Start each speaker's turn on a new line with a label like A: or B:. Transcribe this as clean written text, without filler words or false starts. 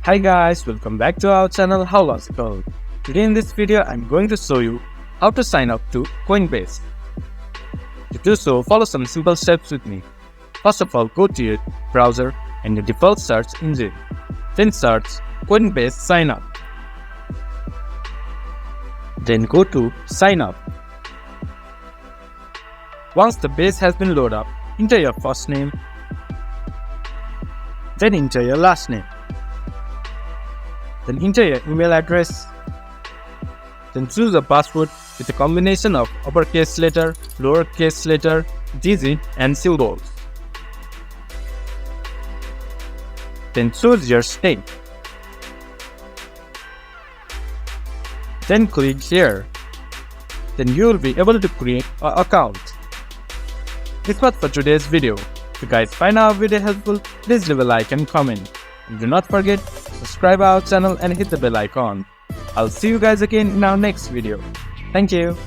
A: Hi guys, welcome back to our channel How Logical. Today in this video I'm going to show you how to sign up to Coinbase. To do so, follow some simple steps with me. First of all, go to your browser and your default search engine. Then search Coinbase sign up. Then go to sign up. Once the base has been loaded up, enter your first name. Then enter your last name. Then enter your email address. Then choose a password with a combination of uppercase letter, lowercase letter, digit and symbols. Then choose your state. Then click here. Then you will be able to create an account. This was for today's video. If you guys find our video helpful, please leave a like and comment. And do not forget to subscribe our channel and hit the bell icon. I'll see you guys again in our next video. Thank you.